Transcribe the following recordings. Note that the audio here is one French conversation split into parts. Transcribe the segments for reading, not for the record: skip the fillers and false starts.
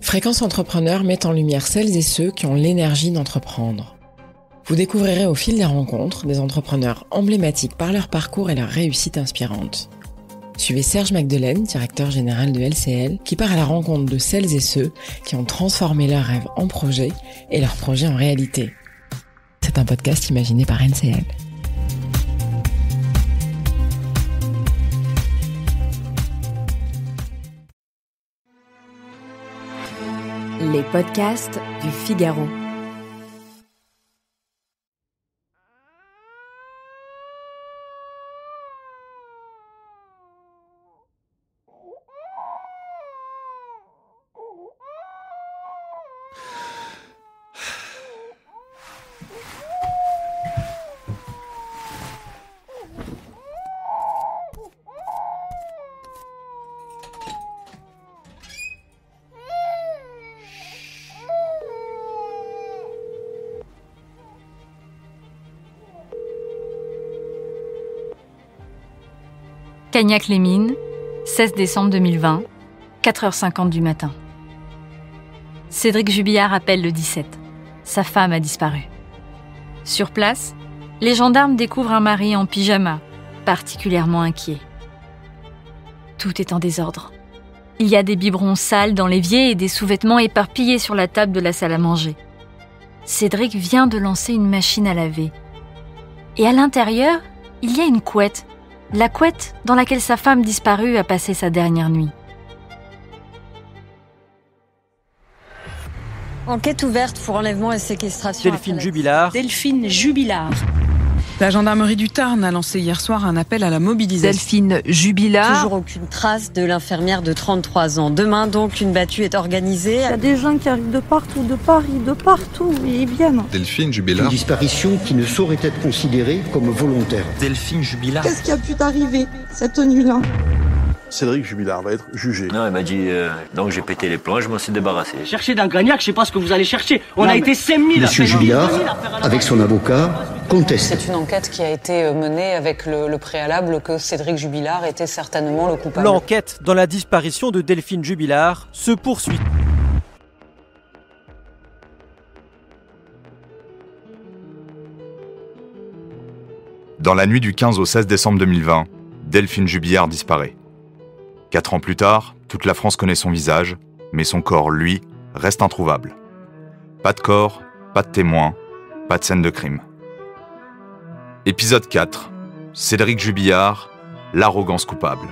Fréquence Entrepreneur met en lumière celles et ceux qui ont l'énergie d'entreprendre. Vous découvrirez au fil des rencontres des entrepreneurs emblématiques par leur parcours et leur réussite inspirante. Suivez Serge Magdelaine, directeur général de LCL, qui part à la rencontre de celles et ceux qui ont transformé leurs rêves en projets et leurs projets en réalité. C'est un podcast imaginé par LCL. Les podcasts du Figaro. Cagnac-les-Mines, 16 décembre 2020, 4h50 du matin. Cédric Jubillard appelle le 17. Sa femme a disparu. Sur place, les gendarmes découvrent un mari en pyjama, particulièrement inquiet. Tout est en désordre. Il y a des biberons sales dans l'évier et des sous-vêtements éparpillés sur la table de la salle à manger. Cédric vient de lancer une machine à laver. Et à l'intérieur, il y a une couette. La couette dans laquelle sa femme disparue a passé sa dernière nuit. Enquête ouverte pour enlèvement et séquestration. Delphine Jubillard. Delphine Jubillard. La gendarmerie du Tarn a lancé hier soir un appel à la mobilisation. Delphine Jubillard. Toujours aucune trace de l'infirmière de 33 ans. Demain, donc, une battue est organisée. Il y a des gens qui arrivent de partout, de Paris, de partout, et ils viennent. Delphine Jubillard. Une disparition qui ne saurait être considérée comme volontaire. Delphine Jubillard. Qu'est-ce qui a pu t'arriver cette nuit-là ? Cédric Jubillard va être jugé. Non, il m'a dit, donc j'ai pété les plombs, je m'en suis débarrassé. Cherchez dans Cagnac, je sais pas ce que vous allez chercher. On a été 5000. Monsieur Jubillard, avec son avocat, conteste. C'est une enquête qui a été menée avec le préalable que Cédric Jubillard était certainement le coupable. L'enquête dans la disparition de Delphine Jubillard se poursuit. Dans la nuit du 15 au 16 décembre 2020, Delphine Jubillard disparaît. 4 ans plus tard, toute la France connaît son visage, mais son corps, lui, reste introuvable. Pas de corps, pas de témoins, pas de scène de crime. Épisode 4. Cédric Jubillard, l'arrogance coupable.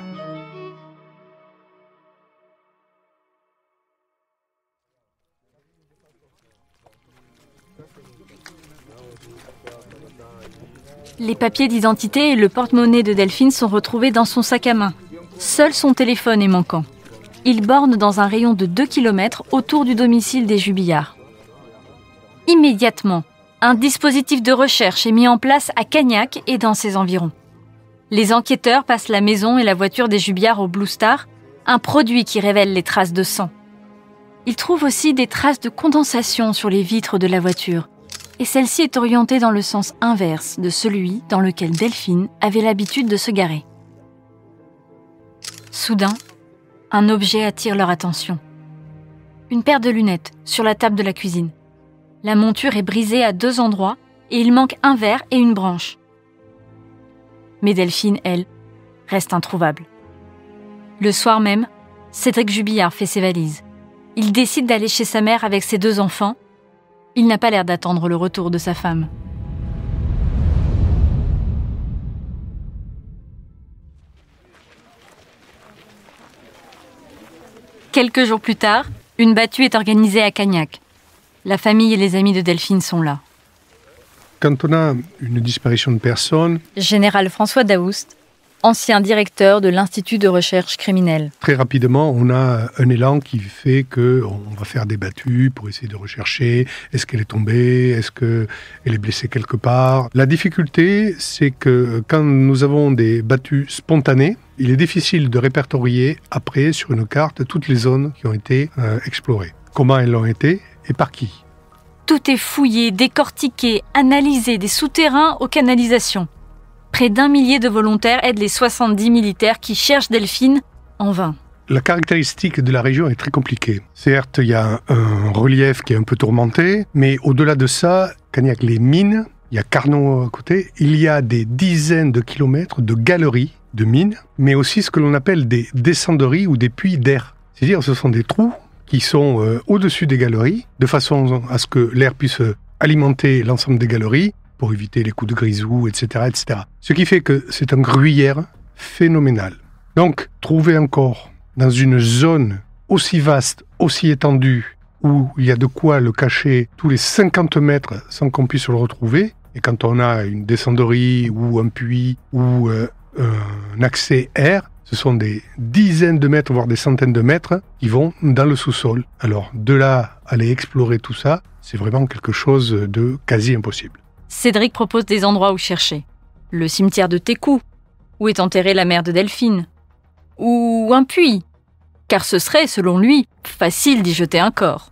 Les papiers d'identité et le porte-monnaie de Delphine sont retrouvés dans son sac à main. Seul son téléphone est manquant. Il borne dans un rayon de 2 km autour du domicile des Jubillards. Immédiatement, un dispositif de recherche est mis en place à Cagnac et dans ses environs. Les enquêteurs passent la maison et la voiture des Jubillards au Blue Star, un produit qui révèle les traces de sang. Ils trouvent aussi des traces de condensation sur les vitres de la voiture. Et celle-ci est orientée dans le sens inverse de celui dans lequel Delphine avait l'habitude de se garer. Soudain, un objet attire leur attention. Une paire de lunettes sur la table de la cuisine. La monture est brisée à 2 endroits et il manque un verre et une branche. Mais Delphine, elle, reste introuvable. Le soir même, Cédric Jubillard fait ses valises. Il décide d'aller chez sa mère avec ses 2 enfants. Il n'a pas l'air d'attendre le retour de sa femme. Quelques jours plus tard, une battue est organisée à Cagnac. La famille et les amis de Delphine sont là. Quand on a une disparition de personne... Général François Daoust, ancien directeur de l'Institut de recherche criminelle. Très rapidement, on a un élan qui fait qu'on va faire des battues pour essayer de rechercher. Est-ce qu'elle est tombée ? Est-ce qu'elle est blessée quelque part ? La difficulté, c'est que quand nous avons des battues spontanées, il est difficile de répertorier après sur une carte toutes les zones qui ont été explorées. Comment elles ont été et par qui ? Tout est fouillé, décortiqué, analysé, des souterrains aux canalisations. Près d'1 millier de volontaires aident les 70 militaires qui cherchent Delphine en vain. La caractéristique de la région est très compliquée. Certes, il y a un relief qui est un peu tourmenté, mais au-delà de ça, Cagnac-les-Mines, il y a Carnot à côté, il y a des dizaines de kilomètres de galeries de mines, mais aussi ce que l'on appelle des descenderies ou des puits d'air. C'est-à-dire ce sont des trous qui sont au-dessus des galeries, de façon à ce que l'air puisse alimenter l'ensemble des galeries pour éviter les coups de grisou, etc., etc. Ce qui fait que c'est un gruyère phénoménal. Donc, trouver encore dans une zone aussi vaste, aussi étendue, où il y a de quoi le cacher tous les 50 mètres sans qu'on puisse le retrouver, et quand on a une descenderie ou un puits ou un accès air, ce sont des dizaines de mètres, voire des centaines de mètres qui vont dans le sous-sol. Alors, de là, aller explorer tout ça, c'est vraiment quelque chose de quasi impossible. Cédric propose des endroits où chercher. Le cimetière de Técou, où est enterrée la mère de Delphine. Ou un puits, car ce serait, selon lui, facile d'y jeter un corps.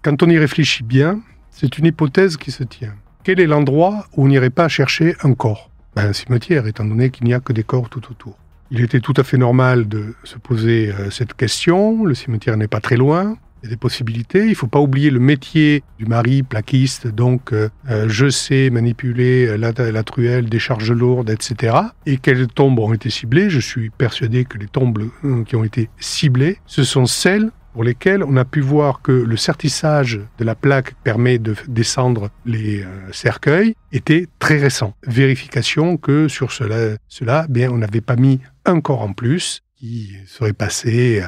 Quand on y réfléchit bien, c'est une hypothèse qui se tient. Quel est l'endroit où on n'irait pas chercher un corps ? Un cimetière, étant donné qu'il n'y a que des corps tout autour. Il était tout à fait normal de se poser cette question. Le cimetière n'est pas très loin. Il y a des possibilités. Il ne faut pas oublier le métier du mari plaquiste. Donc, je sais manipuler la truelle, des charges lourdes, etc. Et quelles tombes ont été ciblées ? Je suis persuadé que les tombes qui ont été ciblées, ce sont celles pour lesquelles on a pu voir que le sertissage de la plaque permet de descendre les cercueils était très récent. Vérification que sur cela, bien, on n'avait pas mis un corps en plus qui serait passé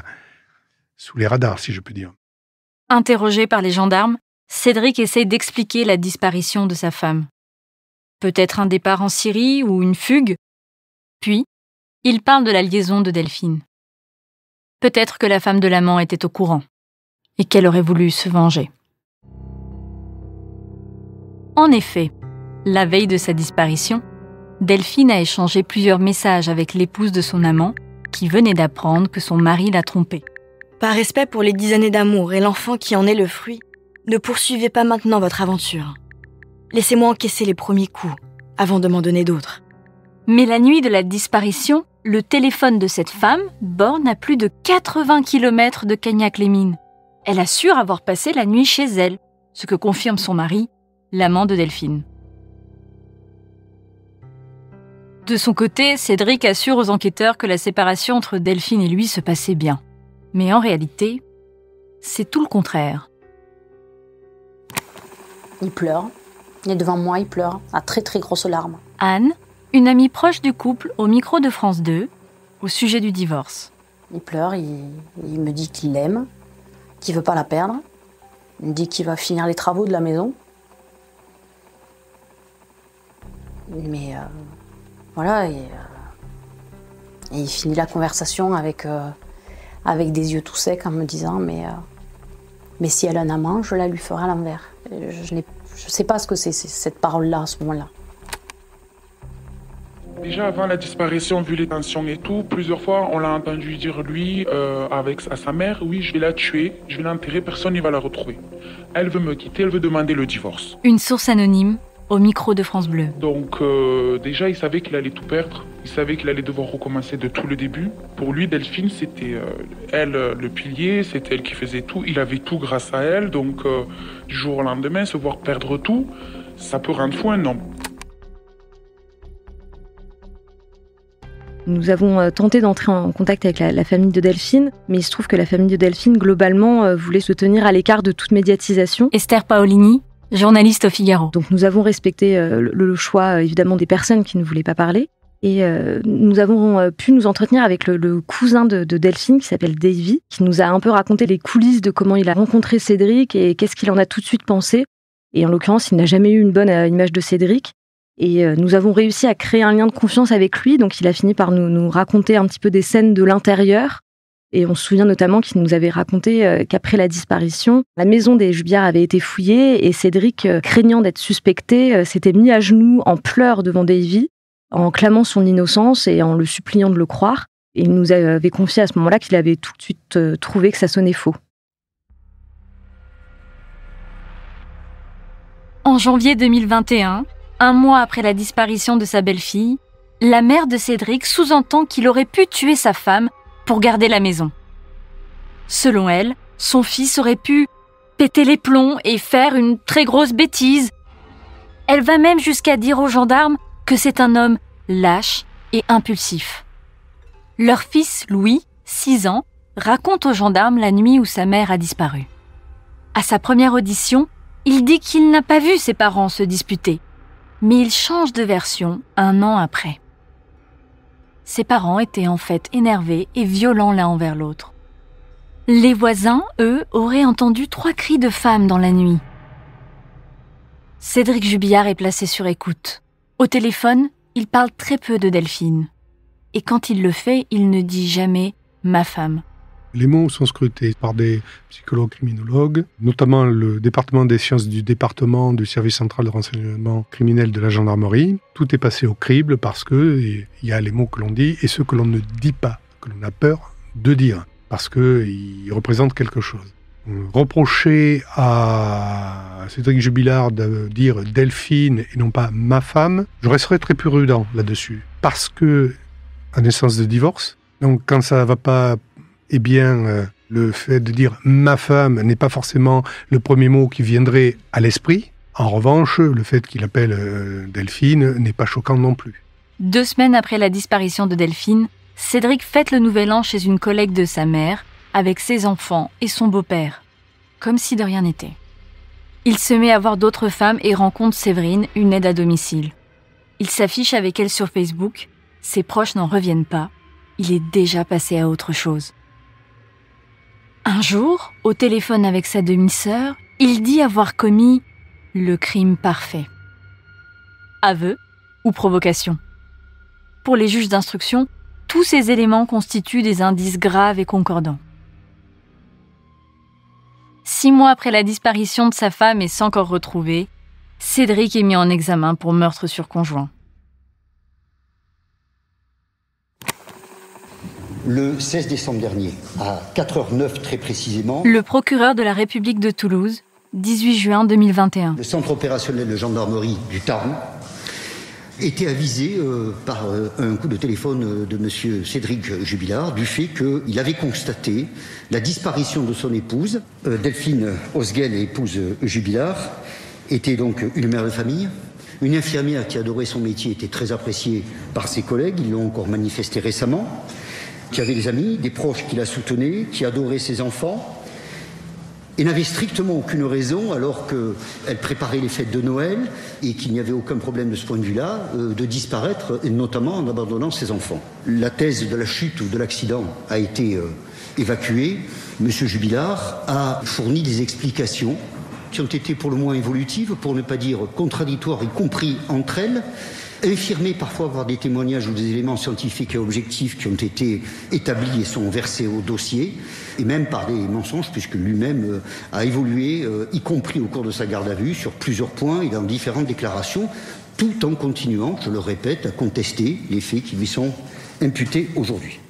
sous les radars, si je peux dire. Interrogé par les gendarmes, Cédric essaie d'expliquer la disparition de sa femme. Peut-être un départ en Syrie ou une fugue. Puis, il parle de la liaison de Delphine. Peut-être que la femme de l'amant était au courant et qu'elle aurait voulu se venger. En effet, la veille de sa disparition, Delphine a échangé plusieurs messages avec l'épouse de son amant qui venait d'apprendre que son mari l'a trompée. Par respect pour les 10 années d'amour et l'enfant qui en est le fruit, ne poursuivez pas maintenant votre aventure. Laissez-moi encaisser les premiers coups avant de m'en donner d'autres. Mais la nuit de la disparition, le téléphone de cette femme borne à plus de 80 km de Cagnac-les-Mines. Elle assure avoir passé la nuit chez elle, ce que confirme son mari, l'amant de Delphine. De son côté, Cédric assure aux enquêteurs que la séparation entre Delphine et lui se passait bien. Mais en réalité, c'est tout le contraire. Il pleure. Il est devant moi, il pleure, à très très grosses larmes. Anne, une amie proche du couple, au micro de France 2, au sujet du divorce. Il pleure, il me dit qu'il l'aime, qu'il ne veut pas la perdre. Il me dit qu'il va finir les travaux de la maison. Mais voilà, et il finit la conversation avec des yeux tout secs en me disant mais si elle a un amant, je la lui ferai à l'envers. Je ne sais pas ce que c'est cette parole-là à ce moment-là. Déjà avant la disparition, vu les tensions et tout, plusieurs fois on l'a entendu dire lui à sa mère, oui je vais la tuer, je vais l'enterrer, personne ne va la retrouver. Elle veut me quitter, elle veut demander le divorce. Une source anonyme au micro de France Bleu. Donc déjà il savait qu'il allait tout perdre, il savait qu'il allait devoir recommencer de tout le début. Pour lui Delphine c'était elle le pilier, c'était elle qui faisait tout, il avait tout grâce à elle, donc du jour au lendemain se voir perdre tout, ça peut rendre fou un homme. Nous avons tenté d'entrer en contact avec la famille de Delphine, mais il se trouve que la famille de Delphine, globalement, voulait se tenir à l'écart de toute médiatisation. Esther Paolini, journaliste au Figaro. Donc nous avons respecté le choix, évidemment, des personnes qui ne voulaient pas parler. Et nous avons pu nous entretenir avec le cousin de Delphine, qui s'appelle Davy, qui nous a un peu raconté les coulisses de comment il a rencontré Cédric et qu'est-ce qu'il en a tout de suite pensé. Et en l'occurrence, il n'a jamais eu une bonne image de Cédric. Et nous avons réussi à créer un lien de confiance avec lui, donc il a fini par nous raconter un petit peu des scènes de l'intérieur. Et on se souvient notamment qu'il nous avait raconté qu'après la disparition, la maison des Jubillards avait été fouillée et Cédric, craignant d'être suspecté, s'était mis à genoux en pleurs devant Davy, en clamant son innocence et en le suppliant de le croire. Et il nous avait confié à ce moment-là qu'il avait tout de suite trouvé que ça sonnait faux. En janvier 2021, un mois après la disparition de sa belle-fille, la mère de Cédric sous-entend qu'il aurait pu tuer sa femme pour garder la maison. Selon elle, son fils aurait pu péter les plombs et faire une très grosse bêtise. Elle va même jusqu'à dire aux gendarmes que c'est un homme lâche et impulsif. Leur fils, Louis, 6 ans, raconte aux gendarmes la nuit où sa mère a disparu. À sa première audition, il dit qu'il n'a pas vu ses parents se disputer, mais il change de version 1 an après. Ses parents étaient en fait énervés et violents l'un envers l'autre. Les voisins, eux, auraient entendu 3 cris de femmes dans la nuit. Cédric Jubillard est placé sur écoute. Au téléphone, il parle très peu de Delphine. Et quand il le fait, il ne dit jamais « ma femme ». Les mots sont scrutés par des psychologues criminologues, notamment le département des sciences du département du service central de renseignement criminel de la gendarmerie. Tout est passé au crible parce qu'il y a les mots que l'on dit et ceux que l'on ne dit pas, que l'on a peur de dire, parce qu'ils représentent quelque chose. Reprocher à Cédric Jubillard de dire Delphine et non pas ma femme, je resterai très prudent là-dessus. Parce que, à naissance de divorce, donc quand ça va pas, eh bien, le fait de dire ma femme n'est pas forcément le premier mot qui viendrait à l'esprit. En revanche, le fait qu'il appelle Delphine n'est pas choquant non plus. 2 semaines après la disparition de Delphine, Cédric fête le nouvel an chez une collègue de sa mère, avec ses enfants et son beau-père, comme si de rien n'était. Il se met à voir d'autres femmes et rencontre Séverine, une aide à domicile. Il s'affiche avec elle sur Facebook, ses proches n'en reviennent pas, il est déjà passé à autre chose. Un jour, au téléphone avec sa demi-sœur, il dit avoir commis le crime parfait. Aveu ou provocation. Pour les juges d'instruction, tous ces éléments constituent des indices graves et concordants. 6 mois après la disparition de sa femme et sans corps retrouvé, Cédric est mis en examen pour meurtre sur conjoint. Le 16 décembre dernier, à 4h09 très précisément, le procureur de la République de Toulouse, 18 juin 2021. Le centre opérationnel de gendarmerie du Tarn était avisé par un coup de téléphone de M. Cédric Jubillard du fait qu'il avait constaté la disparition de son épouse. Delphine Osguel, épouse Jubillard, était donc une mère de famille, une infirmière qui adorait son métier, était très appréciée par ses collègues, ils l'ont encore manifesté récemment, qui avait des amis, des proches qui la soutenaient, qui adoraient ses enfants, et n'avait strictement aucune raison, alors qu'elle préparait les fêtes de Noël et qu'il n'y avait aucun problème de ce point de vue-là, de disparaître, et notamment en abandonnant ses enfants. La thèse de la chute ou de l'accident a été évacuée. Monsieur Jubillard a fourni des explications qui ont été pour le moins évolutives, pour ne pas dire contradictoires, y compris entre elles, infirmées parfois par des témoignages ou des éléments scientifiques et objectifs qui ont été établis et sont versés au dossier, et même par des mensonges, puisque lui-même a évolué, y compris au cours de sa garde à vue, sur plusieurs points et dans différentes déclarations, tout en continuant, je le répète, à contester les faits qui lui sont imputés aujourd'hui.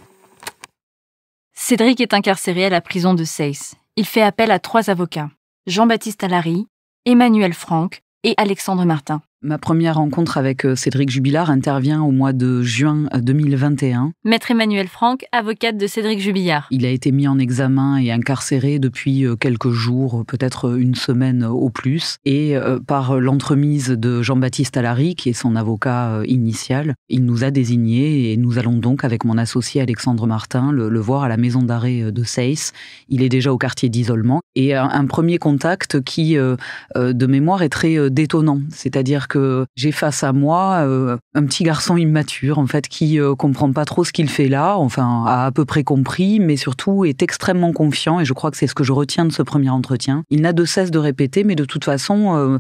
Cédric est incarcéré à la prison de Seyss. Il fait appel à 3 avocats, Jean-Baptiste Allary, Emmanuel Franck et Alexandre Martin. Ma première rencontre avec Cédric Jubillard intervient au mois de juin 2021. Maître Emmanuel Franck, avocate de Cédric Jubillard. Il a été mis en examen et incarcéré depuis quelques jours, peut-être une semaine au plus. Et par l'entremise de Jean-Baptiste Allary, qui est son avocat initial, il nous a désignés et nous allons donc, avec mon associé Alexandre Martin, le voir à la maison d'arrêt de Seyss. Il est déjà au quartier d'isolement. Et un premier contact qui, de mémoire, est très détonnant. C'est-à-dire que j'ai face à moi un petit garçon immature, en fait, qui comprend pas trop ce qu'il fait là, enfin, a à peu près compris, mais surtout est extrêmement confiant, et je crois que c'est ce que je retiens de ce premier entretien. Il n'a de cesse de répéter, mais de toute façon,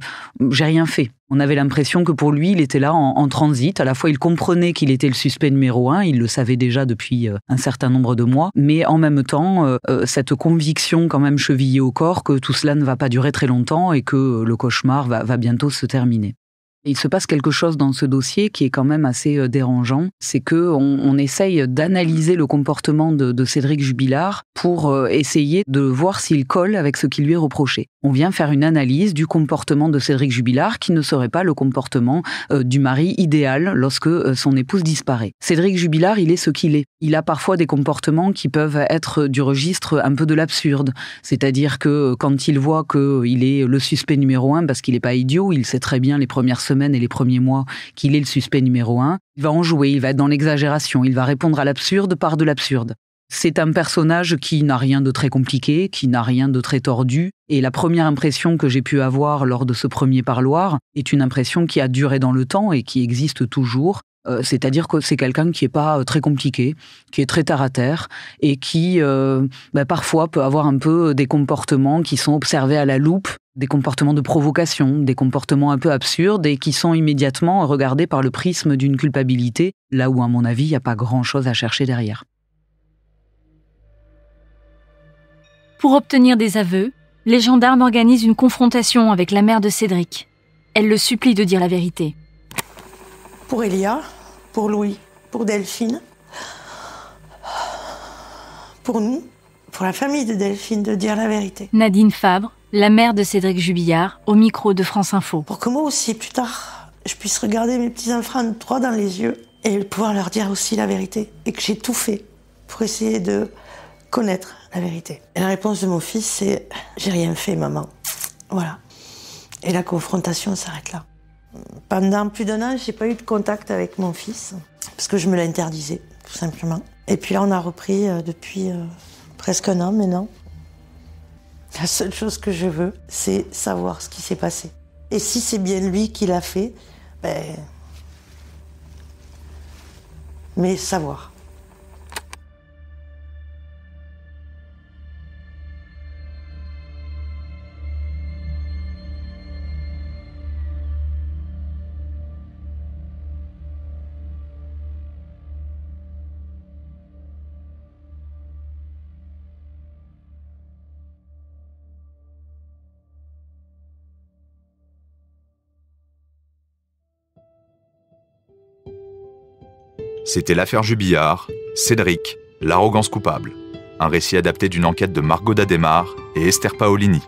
j'ai rien fait. On avait l'impression que pour lui, il était là en transit. À la fois, il comprenait qu'il était le suspect numéro 1, il le savait déjà depuis un certain nombre de mois, mais en même temps, cette conviction quand même chevillée au corps que tout cela ne va pas durer très longtemps et que le cauchemar va bientôt se terminer. Il se passe quelque chose dans ce dossier qui est quand même assez dérangeant, c'est qu'on essaye d'analyser le comportement de Cédric Jubilard pour essayer de voir s'il colle avec ce qui lui est reproché. On vient faire une analyse du comportement de Cédric Jubilard qui ne serait pas le comportement du mari idéal lorsque son épouse disparaît. Cédric Jubilard, il est ce qu'il est. Il a parfois des comportements qui peuvent être du registre un peu de l'absurde. C'est-à-dire que quand il voit qu'il est le suspect numéro 1, parce qu'il n'est pas idiot, il sait très bien les premières semaines et les premiers mois qu'il est le suspect numéro 1, il va en jouer, il va être dans l'exagération, il va répondre à l'absurde par de l'absurde. C'est un personnage qui n'a rien de très compliqué, qui n'a rien de très tordu, et la première impression que j'ai pu avoir lors de ce premier parloir est une impression qui a duré dans le temps et qui existe toujours. C'est-à-dire que c'est quelqu'un qui n'est pas très compliqué, qui est très terre-à-terre et qui parfois peut avoir un peu des comportements qui sont observés à la loupe, des comportements de provocation, des comportements un peu absurdes et qui sont immédiatement regardés par le prisme d'une culpabilité, là où à mon avis il n'y a pas grand-chose à chercher derrière. Pour obtenir des aveux, les gendarmes organisent une confrontation avec la mère de Cédric. Elle le supplie de dire la vérité. Pour Elia, pour Louis, pour Delphine, pour nous, pour la famille de Delphine, de dire la vérité. Nadine Fabre, la mère de Cédric Jubilard, au micro de France Info. Pour que moi aussi, plus tard, je puisse regarder mes petits-enfants droit dans les yeux et pouvoir leur dire aussi la vérité. Et que j'ai tout fait pour essayer de connaître la vérité. Et la réponse de mon fils, c'est « J'ai rien fait, maman. » Voilà. Et la confrontation s'arrête là. Pendant plus d'1 an, j'ai pas eu de contact avec mon fils, parce que je me l'interdisais, tout simplement. Et puis là, on a repris depuis presque 1 an maintenant. La seule chose que je veux, c'est savoir ce qui s'est passé. Et si c'est bien lui qui l'a fait, mais savoir. C'était l'affaire Jubilard, Cédric, l'arrogance coupable. Un récit adapté d'une enquête de Margot Dademar et Esther Paolini.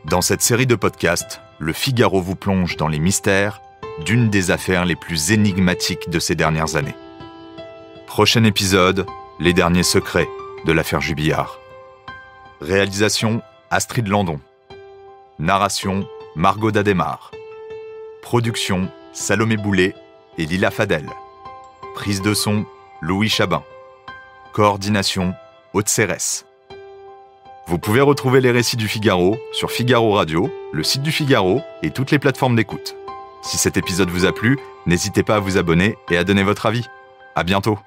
Dans cette série de podcasts, Le Figaro vous plonge dans les mystères d'une des affaires les plus énigmatiques de ces dernières années. Prochain épisode, les derniers secrets de l'affaire Jubilard. Réalisation, Astrid Landon. Narration, Margot Dademar. Production, Salomé Boulet et Lila Fadel. Prise de son, Louis Chabin. Coordination, Aude Cérès. Vous pouvez retrouver les récits du Figaro sur Figaro Radio, le site du Figaro et toutes les plateformes d'écoute. Si cet épisode vous a plu, n'hésitez pas à vous abonner et à donner votre avis. À bientôt.